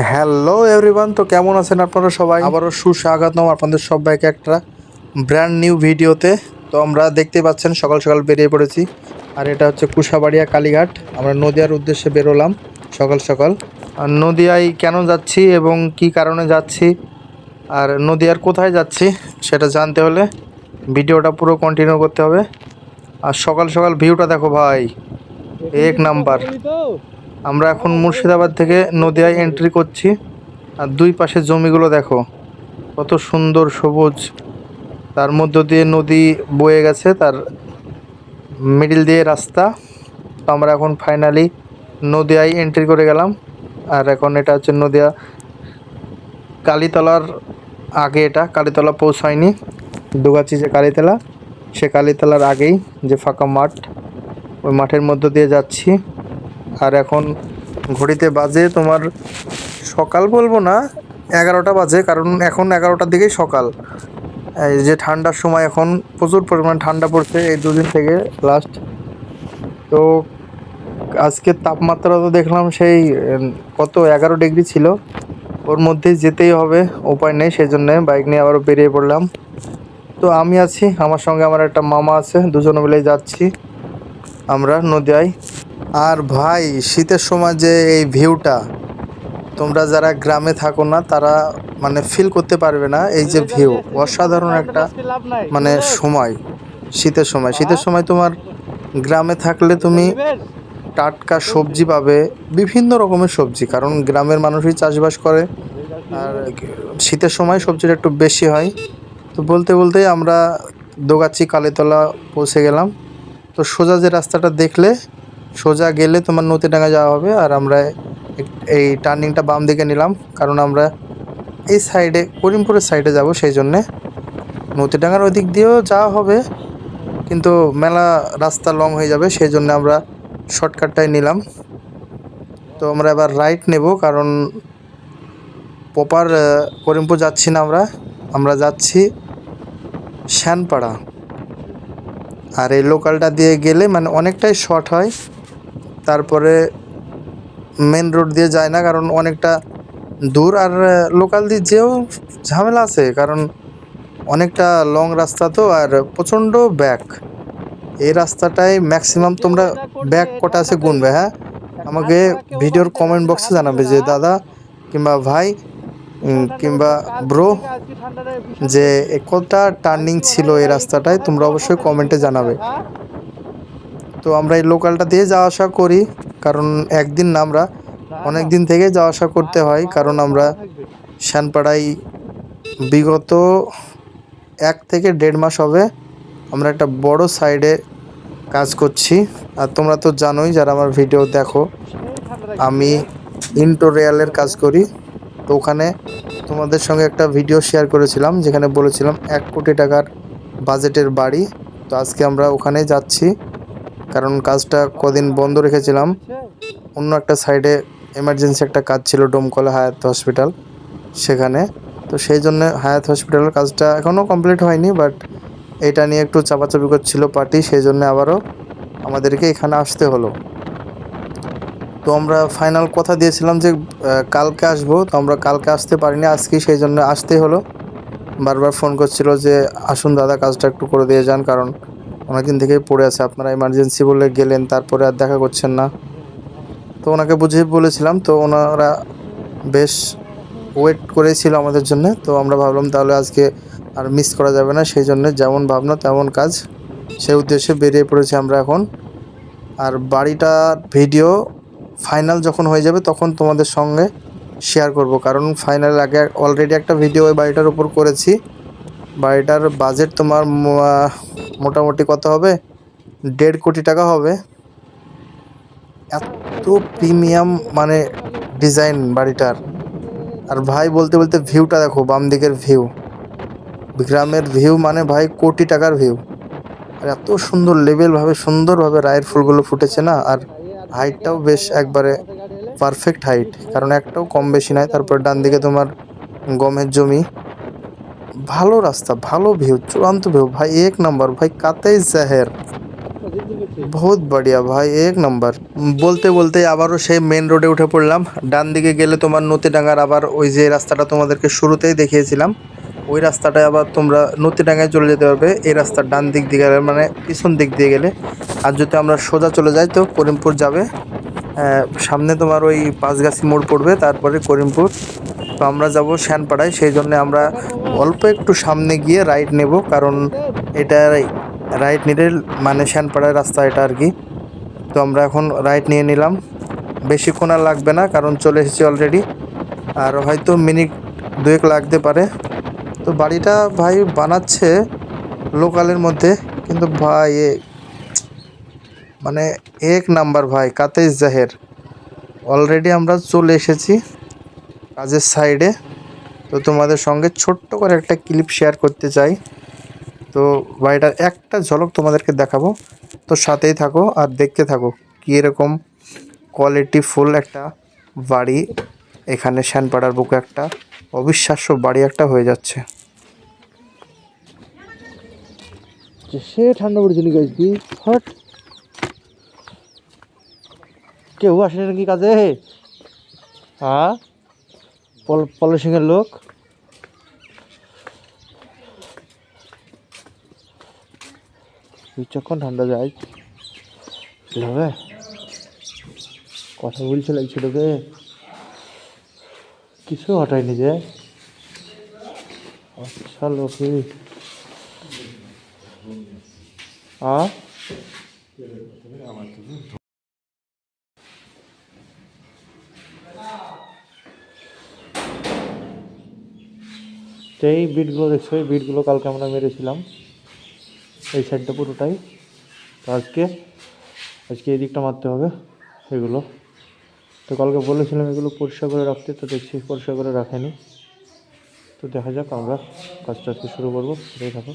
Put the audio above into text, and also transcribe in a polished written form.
Hello everyone, তো কেমন আছেন আপনারা সবাই? আবারও সুস্বাগতম আপনাদের সবাইকে একটা ব্র্যান্ড নিউ ভিডিওতে। তো আমরা দেখতে পাচ্ছেন সকাল সকাল বেরিয়ে পড়েছি, আর এটা হচ্ছে কুশাবাড়িয়া কালীঘাট। আমরা নদিয়ার উদ্দেশ্যে বেরোলাম সকাল সকাল। আর নদিয়ায় কেন যাচ্ছি এবং কি কারণে যাচ্ছি আর নদিয়ার কোথায় যাচ্ছি সেটা জানতে হলে ভিডিওটা পুরো কন্টিনিউ করতে হবে। আর সকাল সকাল ভিউটা দেখো ভাই, এক নাম্বার। আমরা এখন মুর্শিদাবাদ থেকে নদিয়ায় এন্ট্রি করছি, আর দুই পাশে জমিগুলো দেখো কত সুন্দর সবুজ, তার মধ্য দিয়ে নদী বয়ে গেছে, তার মিডিল দিয়ে রাস্তা। তো আমরা এখন ফাইনালি নদিয়ায় এন্ট্রি করে গেলাম। আর এখন এটা হচ্ছে নদিয়া কালীতলার আগে, এটা কালীতলা পৌঁছায়নি, দুগাছি যে কালীতলা, সে কালীতলার আগেই যে ফাঁকা মাঠ, ওই মাঠের মধ্য দিয়ে যাচ্ছি। আর এখন ঘড়িতে বাজে তোমার সকাল বলবো না, 11টা বাজে, কারণ এখন 11টার দিকেই সকাল। এই যে ঠান্ডার সময়, এখন প্রচুর পরিমাণ ঠান্ডা পড়ছে এই দুদিন থেকে লাস্ট। তো আজকের তাপমাত্রা তো দেখলাম সেই কত 11 ডিগ্রি ছিল, ওর মধ্যেই যেতেই হবে, উপায় নেই, সেই জন্যে বাইক নিয়ে আবারও বেরিয়ে পড়লাম। তো আমি আছি, আমার সঙ্গে আমার একটা মামা আছে, দুজনে মিলেই যাচ্ছি আমরা নদিয়ায়। আর ভাই শীতের সময় যে এই ভিউটা, তোমরা যারা গ্রামে থাকো না তারা মানে ফিল করতে পারবে না। এই যে ভিউ, অসাধারণ একটা মানে সময় শীতের সময় তোমার গ্রামে থাকলে তুমি টাটকা সবজি পাবে, বিভিন্ন রকমের সবজি, কারণ গ্রামের মানুষই চাষবাস করে। আর শীতের সময় সবজিটা একটু বেশি হয়। তো বলতে বলতেই আমরা দোগাছি কালীতলা পৌঁছে গেলাম। তো সোজা যে রাস্তাটা দেখলে, সোজা গেলে তোমার নদীডাঙ্গা যাওয়া হবে। আর আমরা এই টার্নিংটা বাম দিকে নিলাম, কারণ আমরা এই সাইডে করিমপুরের সাইডে যাব, সেই জন্যে। নদীডাঙ্গার ওই দিক দিয়েও যাওয়া হবে, কিন্তু মেলা রাস্তা লং হয়ে যাবে, সেই জন্য আমরা শর্টকাটটাই নিলাম। তো আমরা এবার রাইট নেব, কারণ প্রপার করিমপুর যাচ্ছি না, আমরা যাচ্ছি শ্যানপাড়া। আর এই লোকালটা দিয়ে গেলে মানে অনেকটাই শর্ট হয়, তারপরে মেন রোড দিয়ে যায় না, কারণ অনেকটা দূর। আর লোকাল দিয়ে যেও ঝামেলা আছে, কারণ অনেকটা লং রাস্তা তো, আর প্রচণ্ড ব্যাক। এই রাস্তাটায় ম্যাক্সিমাম তোমরা ব্যাক কটা আছে গুনবে, হ্যাঁ, আমাকে ভিডিওর কমেন্ট বক্সে জানাবে যে দাদা কিংবা ভাই কিংবা ব্রো, যে কতটা টার্নিং ছিল এই রাস্তাটায়, তোমরা অবশ্যই কমেন্টে জানাবে। তো আমরা এই লোকালটা দিয়ে যাওয়া আসা করি, কারণ একদিন না, আমরা অনেক দিন থেকে যাওয়া আসা করতে হয়, কারণ আমরা শ্যানপাড়ায় বিগত 1 থেকে 1.5 মাস হবে আমরা একটা বড় সাইডে কাজ করছি। আর তোমরা তো জানোই, যারা আমার ভিডিও দেখো, আমি ইন্টোরিয়ালের কাজ করি। তো ওখানে তোমাদের সঙ্গে একটা ভিডিও শেয়ার করেছিলাম, যেখানে বলেছিলাম 1 কোটি টাকার বাজেটের বাড়ি। তো আজকে আমরা ওখানে যাচ্ছি, কারণ কাজটা কদিন বন্ধ রেখেছিলাম, অন্য একটা সাইডে এমার্জেন্সি একটা কাজ ছিল, ডোমকলে হায়াত হসপিটাল সেখানে। তো সেই জন্য হায়াত হসপিটালের কাজটা এখনও কমপ্লিট হয়নি, বাট এটা নিয়ে একটু চাপাচাপি করছিল পার্টি, সেই জন্য আবারও আমাদেরকে এখানে আসতে হলো। তো আমরা ফাইনাল কথা দিয়েছিলাম যে কালকে আসবো, তো আমরা কালকে আসতে পারিনি, আজকে সেই জন্য আসতেই হলো। বারবার ফোন করছিল যে আসুন দাদা, কাজটা একটু করে দিয়ে যান, কারণ অনেকদিন থেকেই পড়ে আছে, আপনারা এমার্জেন্সি বলে গেলেন, তারপরে আর দেখা করছেন না। তো ওনাকে বুঝিয়ে বলেছিলাম, তো ওনারা বেশ ওয়েট করেছিল আমাদের জন্য। তো আমরা ভাবলাম তাহলে আজকে আর মিস করা যাবে না, সেই জন্য যেমন ভাবনা তেমন কাজ, সেই উদ্দেশ্যে বেরিয়ে পড়েছি আমরা এখন। আর বাড়িটার ভিডিও ফাইনাল যখন হয়ে যাবে তখন তোমাদের সঙ্গে শেয়ার করব, কারণ ফাইনাল আগে অলরেডি একটা ভিডিও ওই বাড়িটার উপর করেছি। বাড়িটার বাজেট তোমার মোটামুটি কত হবে, 1.5 কোটি টাকা হবে। এত প্রিমিয়াম মানে ডিজাইন বাড়িটার। আর ভাই বলতে বলতে ভিউটা দেখো, বাম দিকের ভিউ, গ্রামের ভিউ মানে ভাই কোটি টাকার ভিউ। আর এত সুন্দর লেভেলভাবে সুন্দরভাবে রায়ের ফুলগুলো ফুটেছে না, আর হাইটটাও বেশ একবারে পারফেক্ট হাইট, কারণ একটাও কম বেশি নয়। তারপর ডান দিকে তোমার গমের জমি, ভালো রাস্তা, ভালো ভিউ, চূড়ান্ত ভিউ ভাই, এক নম্বর ভাই, কাতেই জাহের। বহুত বড়িয়া ভাই, এক নম্বর। বলতে বলতে আবারও সেই মেন রোডে উঠে পড়লাম। ডান দিকে গেলে তোমার নতিডাঙ্গার, আবার ওই যে রাস্তাটা তোমাদেরকে শুরুতেই দেখিয়েছিলাম ওই রাস্তাটায় আবার তোমরা নতিডাঙ্গায় চলে যেতে পারবে। এই রাস্তার ডান দিক দিয়ে গেলে, মানে পিছন দিক দিয়ে গেলে। আর যদি আমরা সোজা চলে যাই তো করিমপুর যাবে। সামনে তোমার ওই পাঁচগাছি মোড় পড়বে, তারপরে করিমপুর। তো আমরা যাব শ্যানপাড়ায়, সেই জন্য আমরা অল্প একটু সামনে গিয়ে রাইট নেব, কারণ এটা রাইট নিলে মানে শ্যানপাড়ায় রাস্তা এটা আর কি। তো আমরা এখন রাইট নিয়ে নিলাম। বেশিক্ষণ আর লাগবে না, কারণ চলে এসেছি অলরেডি। আর হয়তো মিনিট দুয়েক লাগতে পারে। তো বাড়িটা ভাই বানাচ্ছে লোকালের মধ্যে, কিন্তু ভাই মানে এক নাম্বার ভাই, কাতেজ জাহের। অলরেডি আমরা চলে এসেছি কাজের সাইডে। তো তোমাদের সঙ্গে ছোট্ট করে একটা ক্লিপ শেয়ার করতে চাই। তো বাড়িটার একটা ঝলক তোমাদেরকে দেখাবো, তো সাথেই থাকো আর দেখতে থাকো কী এরকম কোয়ালিটিফুল একটা বাড়ি এখানে শ্যানপাড়ার বুকে একটা অবিশ্বাস্য বাড়ি একটা হয়ে যাচ্ছে। সে ঠান্ডা পড়েছে নাকি আজকে? হট, কেউ আসে নাকি কাজে? হ্যাঁ, পলিশিংয়ের লোক। যখন ঠান্ডা যায় হবে কথা বলছে লাগছিল রে, কিছু হটায়নি যে। আচ্ছা লোকে তো এই বিটগুলো দেখছো, এই বিটগুলো কালকে আমরা মেরেছিলাম এই সাইডটা পুরোটাই। তো আজকে এই দিকটা মারতে হবে এগুলো। তো কালকে বলেছিলাম এগুলো পরিষ্কার করে রাখতে, তো দেখছি পরিষ্কার করে রাখেনি। তো দেখা যাক, আমরা কাজটা আজকে শুরু করবো, সেটাই থাকো।